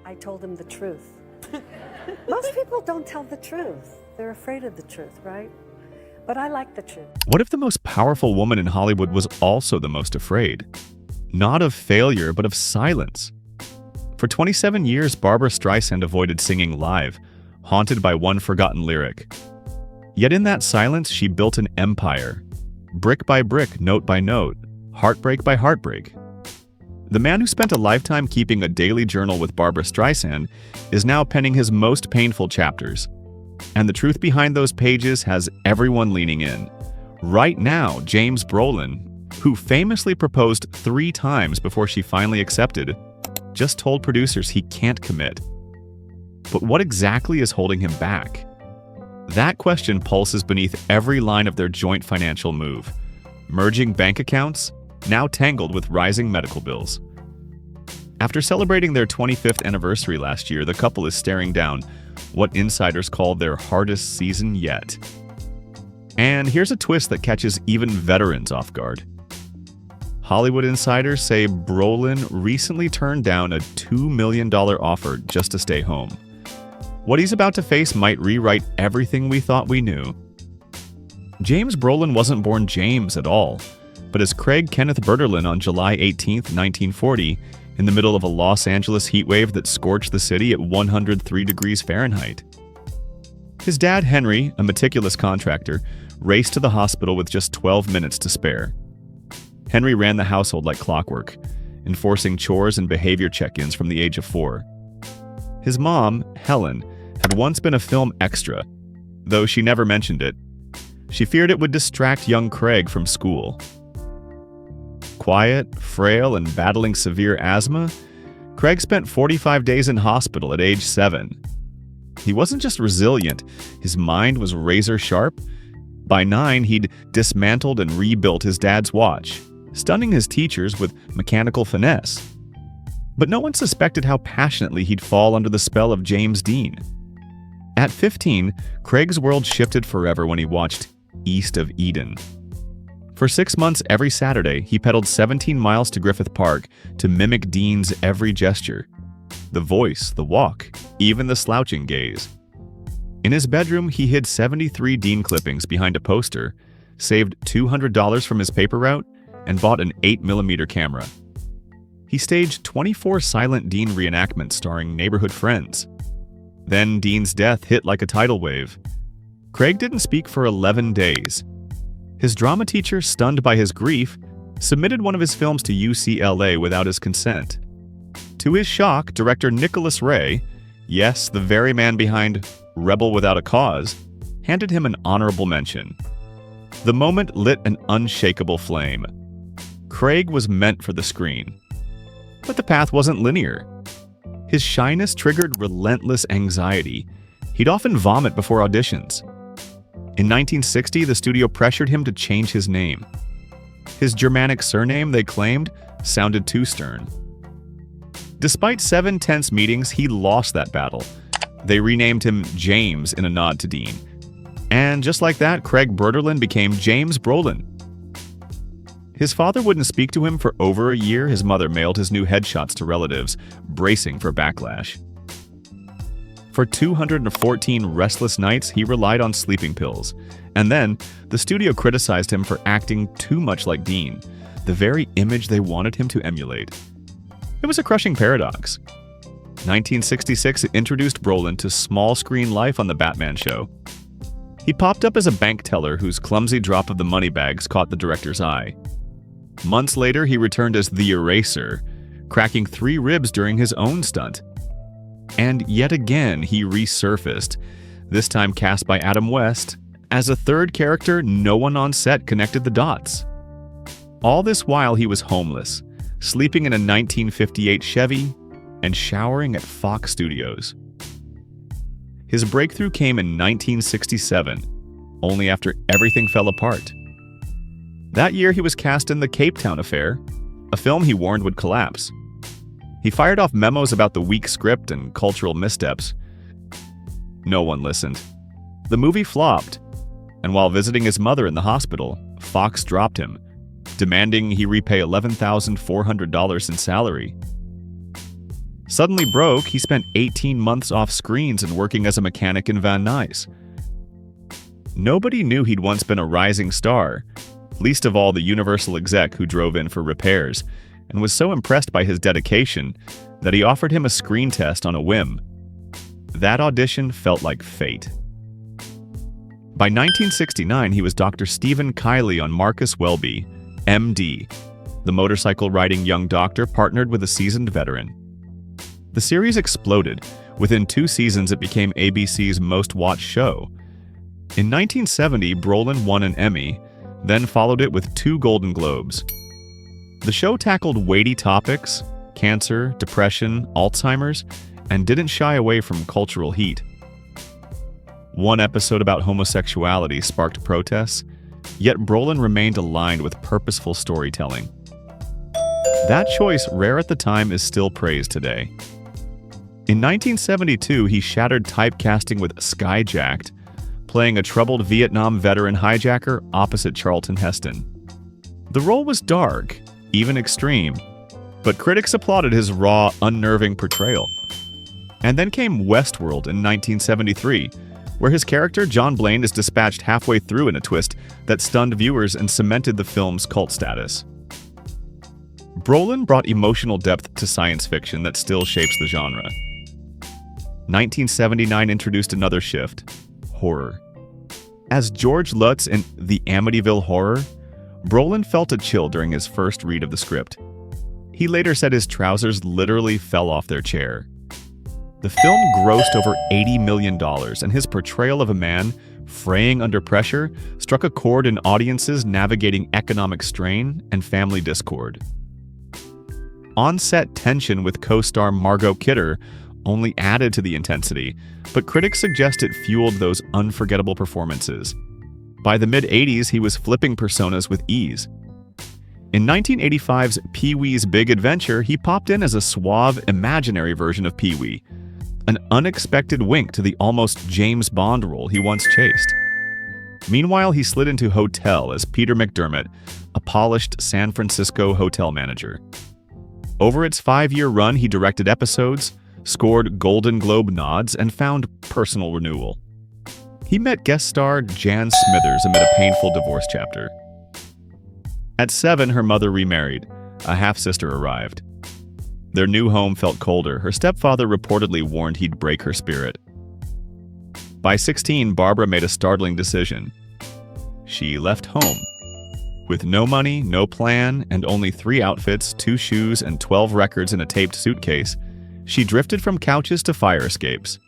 I told him the truth. Most people don't tell the truth. They're afraid of the truth, right? But I like the truth. What if the most powerful woman in Hollywood was also the most afraid? Not of failure, but of silence. For 27 years, Barbra Streisand avoided singing live, haunted by one forgotten lyric. Yet in that silence, she built an empire. Brick by brick, note by note, heartbreak by heartbreak. The man who spent a lifetime keeping a daily journal with Barbra Streisand is now penning his most painful chapters. And the truth behind those pages has everyone leaning in. Right now, James Brolin, who famously proposed 3 times before she finally accepted, just told producers he can't commit. But what exactly is holding him back? That question pulses beneath every line of their joint financial move. Merging bank accounts, now tangled with rising medical bills. After celebrating their 25th anniversary last year, the couple is staring down what insiders call their hardest season yet. And here's a twist that catches even veterans off guard. Hollywood insiders say Brolin recently turned down a $2 million offer just to stay home. What he's about to face might rewrite everything we thought we knew. James Brolin wasn't born James at all, but as Craig Kenneth Berterlin on July 18, 1940, in the middle of a Los Angeles heatwave that scorched the city at 103 degrees Fahrenheit. His dad, Henry, a meticulous contractor, raced to the hospital with just 12 minutes to spare. Henry ran the household like clockwork, enforcing chores and behavior check-ins from the age of 4. His mom, Helen, had once been a film extra, though she never mentioned it. She feared it would distract young Craig from school. Quiet, frail, and battling severe asthma, Craig spent 45 days in hospital at age 7. He wasn't just resilient, his mind was razor sharp. By 9, he'd dismantled and rebuilt his dad's watch, stunning his teachers with mechanical finesse. But no one suspected how passionately he'd fall under the spell of James Dean. At 15, Craig's world shifted forever when he watched East of Eden. For 6 months every Saturday, he pedaled 17 miles to Griffith Park to mimic Dean's every gesture. The voice, the walk, even the slouching gaze. In his bedroom, he hid 73 Dean clippings behind a poster, saved $200 from his paper route, and bought an 8mm camera. He staged 24 silent Dean reenactments starring neighborhood friends. Then Dean's death hit like a tidal wave. Craig didn't speak for 11 days. His drama teacher, stunned by his grief, submitted one of his films to UCLA without his consent. To his shock, director Nicholas Ray, yes, the very man behind Rebel Without a Cause, handed him an honorable mention. The moment lit an unshakable flame. Craig was meant for the screen. But the path wasn't linear. His shyness triggered relentless anxiety. He'd often vomit before auditions. In 1960, the studio pressured him to change his name. His Germanic surname, they claimed, sounded too stern. Despite 7 tense meetings, he lost that battle. They renamed him James in a nod to Dean. And just like that, Craig Berterlin became James Brolin. His father wouldn't speak to him for over a year. His mother mailed his new headshots to relatives, bracing for backlash. For 214 restless nights, he relied on sleeping pills. And then, the studio criticized him for acting too much like Dean, the very image they wanted him to emulate. It was a crushing paradox. 1966 introduced Brolin to small-screen life on The Batman Show. He popped up as a bank teller whose clumsy drop of the money bags caught the director's eye. Months later, he returned as the Eraser, cracking 3 ribs during his own stunt. And yet again, he resurfaced, this time cast by Adam West. As a third character, no one on set connected the dots. All this while he was homeless, sleeping in a 1958 Chevy, and showering at Fox Studios. His breakthrough came in 1967, only after everything fell apart. That year he was cast in The Cape Town Affair, a film he warned would collapse. He fired off memos about the weak script and cultural missteps. No one listened. The movie flopped, and while visiting his mother in the hospital, Fox dropped him, demanding he repay $11,400 in salary. Suddenly broke, he spent 18 months off screens and working as a mechanic in Van Nuys. Nobody knew he'd once been a rising star, least of all the Universal exec who drove in for repairs, and was so impressed by his dedication that he offered him a screen test on a whim. That audition felt like fate. By 1969, he was Dr. Stephen Kiley on Marcus Welby, MD, the motorcycle-riding young doctor partnered with a seasoned veteran. The series exploded. Within 2 seasons, it became ABC's most-watched show. In 1970, Brolin won an Emmy, then followed it with 2 Golden Globes. The show tackled weighty topics, cancer, depression, Alzheimer's, and didn't shy away from cultural heat. One episode about homosexuality sparked protests, yet Brolin remained aligned with purposeful storytelling. That choice, rare at the time, is still praised today. In 1972, he shattered typecasting with Skyjacked, playing a troubled Vietnam veteran hijacker opposite Charlton Heston. The role was dark, even extreme, but critics applauded his raw, unnerving portrayal. And then came Westworld in 1973, where his character John Blaine is dispatched halfway through in a twist that stunned viewers and cemented the film's cult status. Brolin brought emotional depth to science fiction that still shapes the genre. 1979 introduced another shift: horror. As George Lutz in The Amityville Horror, Brolin felt a chill during his first read of the script. He later said his trousers literally fell off their chair. The film grossed over $80 million, and his portrayal of a man fraying under pressure struck a chord in audiences navigating economic strain and family discord. On-set tension with co-star Margot Kidder only added to the intensity, but critics suggest it fueled those unforgettable performances. By the mid-'80s, he was flipping personas with ease. In 1985's Pee-wee's Big Adventure, he popped in as a suave, imaginary version of Pee-wee, an unexpected wink to the almost James Bond role he once chased. Meanwhile, he slid into Hotel as Peter McDermott, a polished San Francisco hotel manager. Over its 5-year run, he directed episodes, scored Golden Globe nods, and found personal renewal. He met guest star Jan Smithers amid a painful divorce chapter. At 7, her mother remarried. A half-sister arrived. Their new home felt colder. Her stepfather reportedly warned he'd break her spirit. By 16, Barbra made a startling decision. She left home. With no money, no plan, and only 3 outfits, 2 shoes, and 12 records in a taped suitcase, she drifted from couches to fire escapes.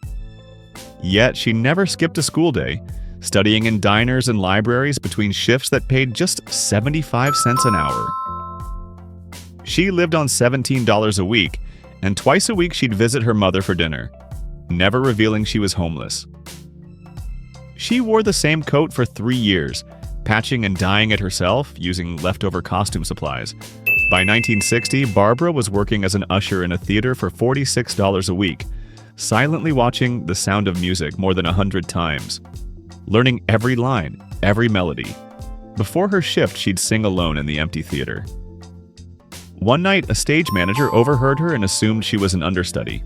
Yet she never skipped a school day, studying in diners and libraries between shifts that paid just 75 cents an hour. She lived on $17 a week, and twice a week she'd visit her mother for dinner, never revealing she was homeless. She wore the same coat for 3 years, patching and dyeing it herself using leftover costume supplies. By 1960, Barbra was working as an usher in a theater for $46 a week, silently watching The Sound of Music more than 100 times, learning every line, every melody. Before her shift, she'd sing alone in the empty theater. One night, a stage manager overheard her and assumed she was an understudy.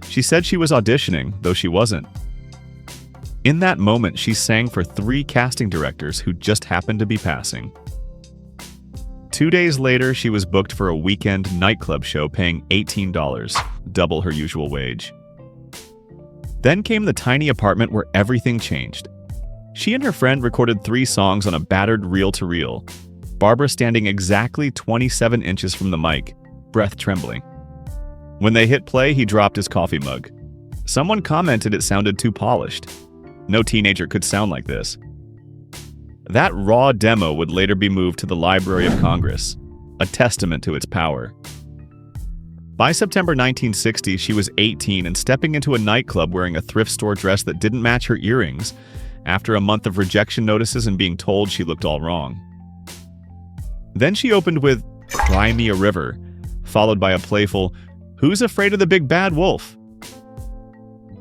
She said she was auditioning, though she wasn't. In that moment, she sang for 3 casting directors who just happened to be passing. 2 days later, she was booked for a weekend nightclub show paying $18, double her usual wage. Then came the tiny apartment where everything changed. She and her friend recorded 3 songs on a battered reel-to-reel, Barbra standing exactly 27 inches from the mic, breath trembling. When they hit play, he dropped his coffee mug. Someone commented it sounded too polished. No teenager could sound like this. That raw demo would later be moved to the Library of Congress, a testament to its power. By September 1960, she was 18 and stepping into a nightclub wearing a thrift store dress that didn't match her earrings, after a month of rejection notices and being told she looked all wrong. Then she opened with Cry Me a River, followed by a playful, Who's Afraid of the Big Bad Wolf?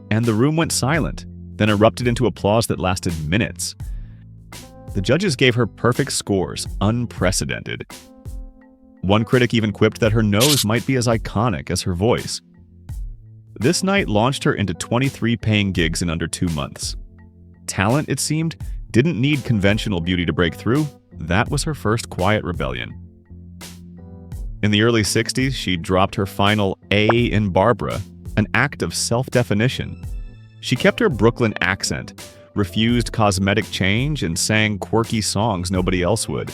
And the room went silent, then erupted into applause that lasted minutes. The judges gave her perfect scores, unprecedented. One critic even quipped that her nose might be as iconic as her voice. This night launched her into 23 paying gigs in under 2 months. Talent, it seemed, didn't need conventional beauty to break through. That was her first quiet rebellion. In the early 60s, she dropped her final A in Barbra, an act of self-definition. She kept her Brooklyn accent, refused cosmetic change, and sang quirky songs nobody else would.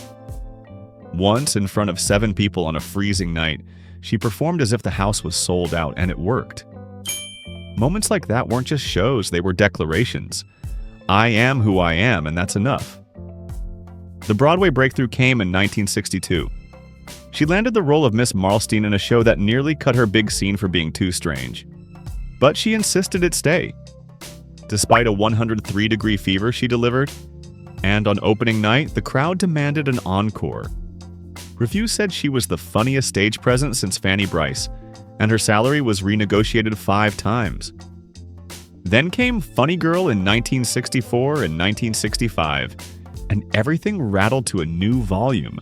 Once, in front of 7 people on a freezing night, she performed as if the house was sold out, and it worked. Moments like that weren't just shows, they were declarations. I am who I am, and that's enough. The Broadway breakthrough came in 1962. She landed the role of Miss Marlstein in a show that nearly cut her big scene for being too strange. But she insisted it stay. Despite a 103-degree fever she delivered, and on opening night, the crowd demanded an encore. Reviews said she was the funniest stage presence since Fanny Brice, and her salary was renegotiated 5 times. Then came Funny Girl in 1964 and 1965, and everything rattled to a new volume.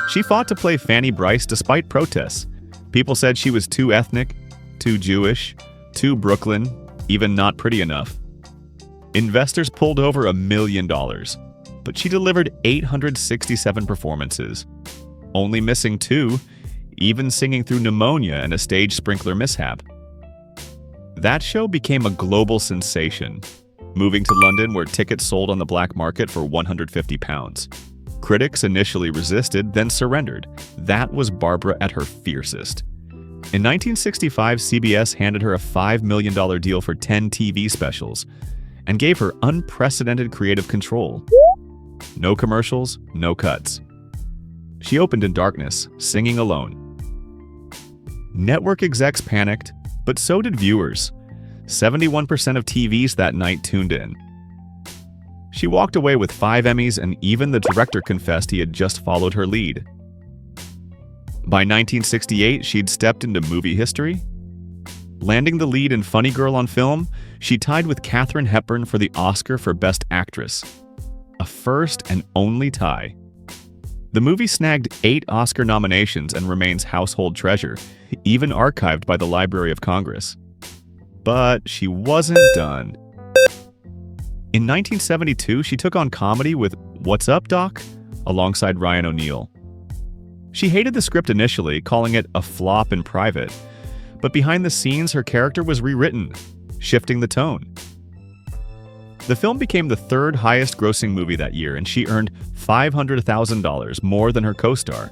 She fought to play Fanny Brice despite protests. People said she was too ethnic, too Jewish, too Brooklyn, even not pretty enough. Investors pulled over $1 million, but she delivered 867 performances, only missing 2, even singing through pneumonia and a stage sprinkler mishap. That show became a global sensation, moving to London where tickets sold on the black market for £150. Critics initially resisted, then surrendered. That was Barbra at her fiercest. In 1965, CBS handed her a $5 million deal for 10 TV specials and gave her unprecedented creative control. No commercials, no cuts. She opened in darkness, singing alone. Network execs panicked, but so did viewers. 71% of TVs that night tuned in. She walked away with 5 Emmys, and even the director confessed he had just followed her lead. By 1968, she'd stepped into movie history. Landing the lead in Funny Girl on film, she tied with Katharine Hepburn for the Oscar for Best Actress. A first and only tie. The movie snagged 8 Oscar nominations and remains household treasure, even archived by the Library of Congress. But she wasn't done. In 1972, she took on comedy with What's Up, Doc? Alongside Ryan O'Neal. She hated the script initially, calling it a flop in private, but behind the scenes, her character was rewritten, shifting the tone. The film became the 3rd highest grossing movie that year, and she earned $500,000 more than her co-star.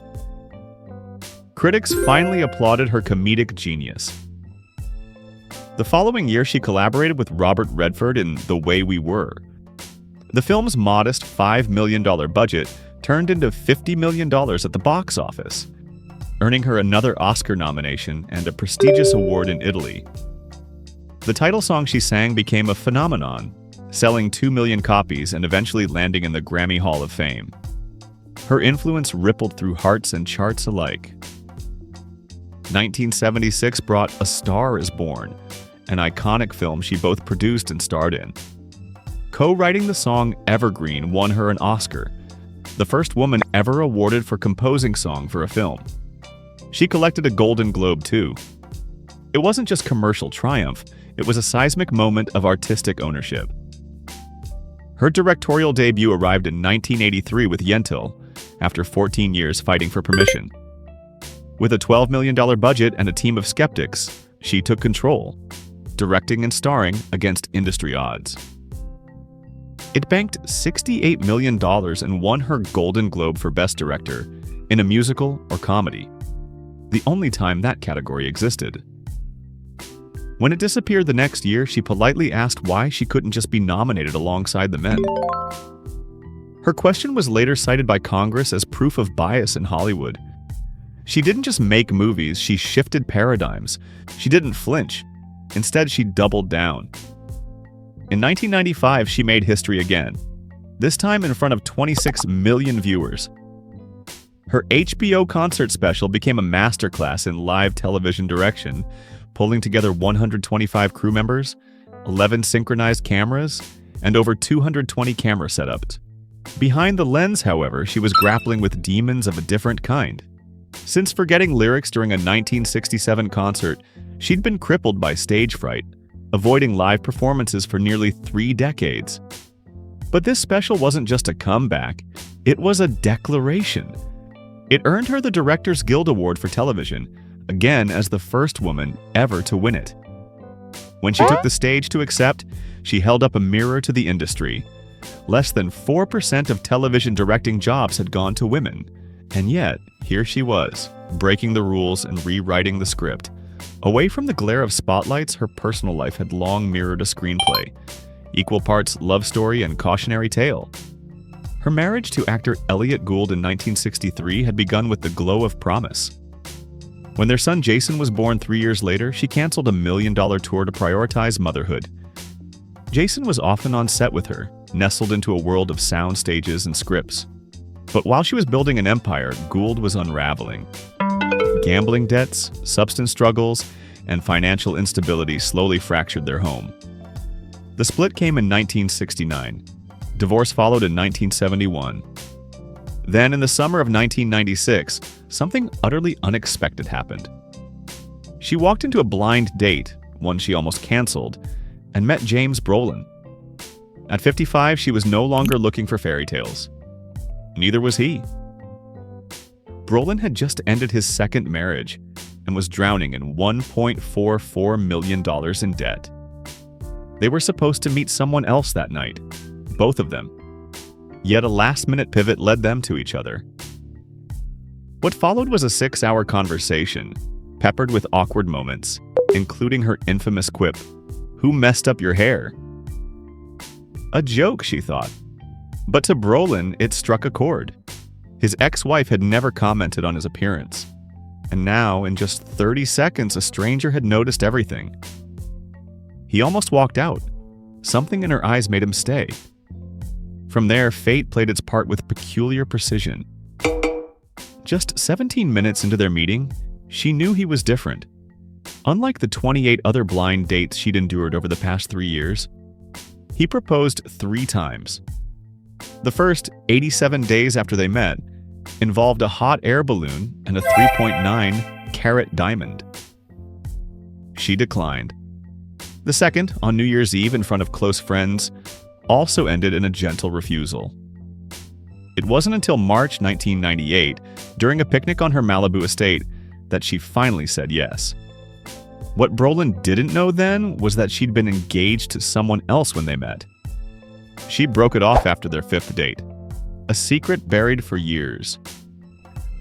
Critics finally applauded her comedic genius. The following year, she collaborated with Robert Redford in The Way We Were. The film's modest $5 million budget turned into $50 million at the box office, earning her another Oscar nomination and a prestigious award in Italy. The title song she sang became a phenomenon, selling 2 million copies and eventually landing in the Grammy Hall of Fame. Her influence rippled through hearts and charts alike. 1976 brought A Star Is Born, an iconic film she both produced and starred in. Co-writing the song Evergreen won her an Oscar, the first woman ever awarded for composing song for a film. She collected a Golden Globe too. It wasn't just commercial triumph, it was a seismic moment of artistic ownership. Her directorial debut arrived in 1983 with Yentl, after 14 years fighting for permission. With a $12 million budget and a team of skeptics, she took control, directing and starring against industry odds. It banked $68 million and won her Golden Globe for Best Director in a musical or comedy, the only time that category existed. When it disappeared the next year, she politely asked why she couldn't just be nominated alongside the men. Her question was later cited by Congress as proof of bias in Hollywood. She didn't just make movies, she shifted paradigms. She didn't flinch. Instead, she doubled down. In 1995, she made history again, this time in front of 26 million viewers. Her HBO concert special became a masterclass in live television direction, pulling together 125 crew members, 11 synchronized cameras, and over 220 camera setups. Behind the lens, however, she was grappling with demons of a different kind. Since forgetting lyrics during a 1967 concert, She'd been crippled by stage fright, avoiding live performances for nearly 3 decades. But this special wasn't just a comeback, it was a declaration. It earned her the Directors Guild Award for television, again as the first woman ever to win it. When she took the stage to accept, she held up a mirror to the industry. Less than 4% of television directing jobs had gone to women, and yet, here she was, breaking the rules and rewriting the script. Away from the glare of spotlights, her personal life had long mirrored a screenplay, equal parts love story and cautionary tale. Her marriage to actor Elliot Gould in 1963 had begun with the glow of promise. When their son Jason was born 3 years later, she canceled a $1 million tour to prioritize motherhood. Jason was often on set with her, nestled into a world of sound stages and scripts. But while she was building an empire, Gould was unraveling. Gambling debts, substance struggles, and financial instability slowly fractured their home. The split came in 1969. Divorce followed in 1971. Then, in the summer of 1996, something utterly unexpected happened. She walked into a blind date, one she almost canceled, and met James Brolin. At 55, she was no longer looking for fairy tales. Neither was he. Brolin had just ended his second marriage and was drowning in $1.44 million in debt. They were supposed to meet someone else that night, both of them. Yet a last-minute pivot led them to each other. What followed was a 6-hour conversation, peppered with awkward moments, including her infamous quip, "Who messed up your hair?" A joke, she thought. But to Brolin, it struck a chord. His ex-wife had never commented on his appearance. And now, in just 30 seconds, a stranger had noticed everything. He almost walked out. Something in her eyes made him stay. From there, fate played its part with peculiar precision. Just 17 minutes into their meeting, she knew he was different. Unlike the 28 other blind dates she'd endured over the past 3 years, he proposed 3 times. The first, 87 days after they met, involved a hot air balloon and a 3.9-carat diamond. She declined. The second, on New Year's Eve in front of close friends, also ended in a gentle refusal. It wasn't until March 1998, during a picnic on her Malibu estate, that she finally said yes. What Brolin didn't know then was that she'd been engaged to someone else when they met. She broke it off after their 5th date, a secret buried for years.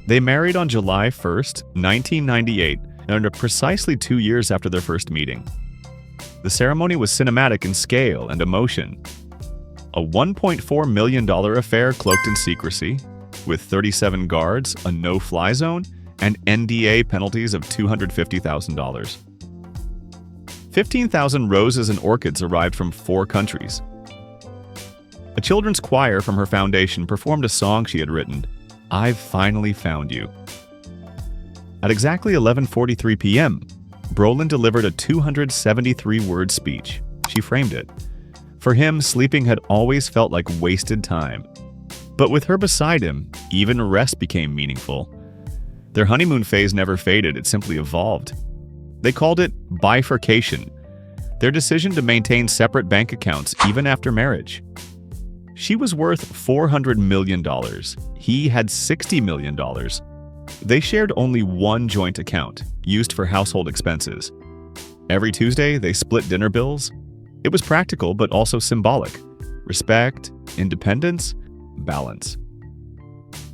They married on July 1st, 1998, and precisely 2 years after their first meeting. The ceremony was cinematic in scale and emotion. A $1.4 million affair cloaked in secrecy, with 37 guards, a no-fly zone, and NDA penalties of $250,000. 15,000 roses and orchids arrived from 4 countries. A children's choir from her foundation performed a song she had written, "I've Finally Found You." At exactly 11:43 p.m., Brolin delivered a 273-word speech. She framed it. For him, sleeping had always felt like wasted time. But with her beside him, even rest became meaningful. Their honeymoon phase never faded, it simply evolved. They called it bifurcation, their decision to maintain separate bank accounts even after marriage. She was worth $400 million. He had $60 million. They shared only one joint account, used for household expenses. Every Tuesday, they split dinner bills. It was practical, but also symbolic. Respect, independence, balance.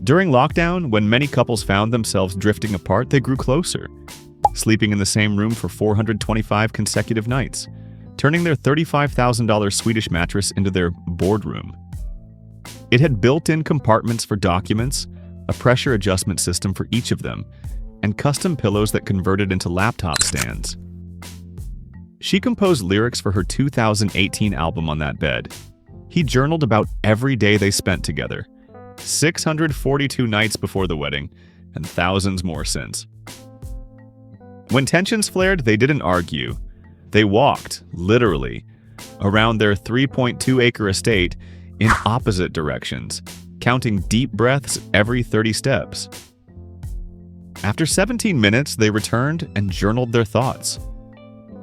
During lockdown, when many couples found themselves drifting apart, they grew closer, sleeping in the same room for 425 consecutive nights, turning their $35,000 Swedish mattress into their boardroom. It had built-in compartments for documents, a pressure adjustment system for each of them, and custom pillows that converted into laptop stands. She composed lyrics for her 2018 album on that bed. He journaled about every day they spent together, 642 nights before the wedding, and thousands more since. When tensions flared, they didn't argue. They walked, literally, around their 3.2-acre estate in opposite directions, counting deep breaths every 30 steps. After 17 minutes, they returned and journaled their thoughts.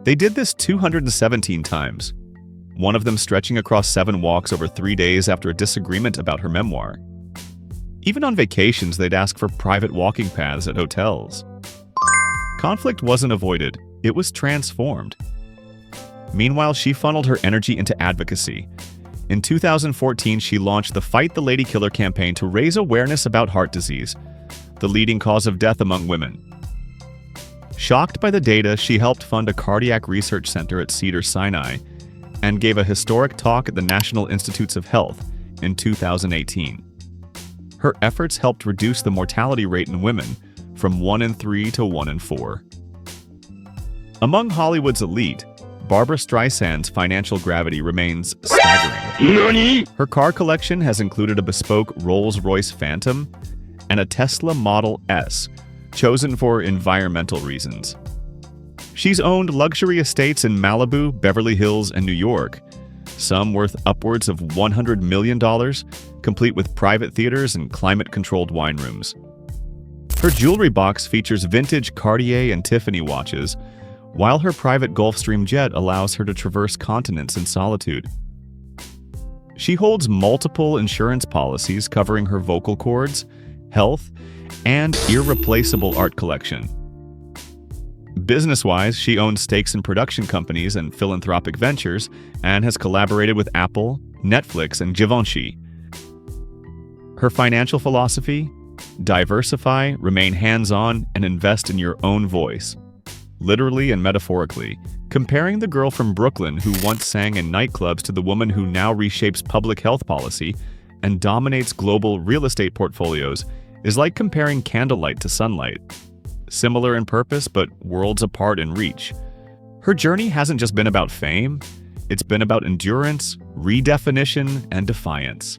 They did this 217 times, one of them stretching across 7 walks over 3 days after a disagreement about her memoir. Even on vacations, they'd ask for private walking paths at hotels. Conflict wasn't avoided, it was transformed. Meanwhile, she funneled her energy into advocacy. In 2014, she launched the Fight the Lady Killer campaign to raise awareness about heart disease, the leading cause of death among women. Shocked by the data, she helped fund a cardiac research center at Cedars-Sinai and gave a historic talk at the National Institutes of Health in 2018. Her efforts helped reduce the mortality rate in women from 1 in 3 to 1 in 4. Among Hollywood's elite, Barbra Streisand's financial gravity remains staggering. NANI?! Her car collection has included a bespoke Rolls-Royce Phantom and a Tesla Model S, chosen for environmental reasons. She's owned luxury estates in Malibu, Beverly Hills, and New York, some worth upwards of $100 million, complete with private theaters and climate-controlled wine rooms. Her jewelry box features vintage Cartier and Tiffany watches, while her private Gulfstream jet allows her to traverse continents in solitude. She holds multiple insurance policies covering her vocal cords, health, and irreplaceable art collection. Business-wise, she owns stakes in production companies and philanthropic ventures and has collaborated with Apple, Netflix, and Givenchy. Her financial philosophy? Diversify, remain hands-on, and invest in your own voice. Literally and metaphorically, comparing the girl from Brooklyn who once sang in nightclubs to the woman who now reshapes public health policy and dominates global real estate portfolios is like comparing candlelight to sunlight. Similar in purpose, but worlds apart in reach. Her journey hasn't just been about fame, it's been about endurance, redefinition, and defiance.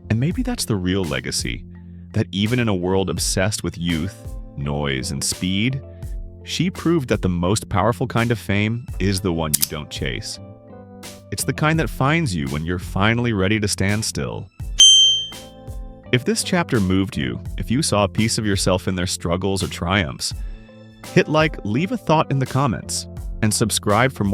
And maybe that's the real legacy, that even in a world obsessed with youth, noise, and speed, she proved that the most powerful kind of fame is the one you don't chase. It's the kind that finds you when you're finally ready to stand still. If this chapter moved you, if you saw a piece of yourself in their struggles or triumphs, hit like, leave a thought in the comments, and subscribe for more.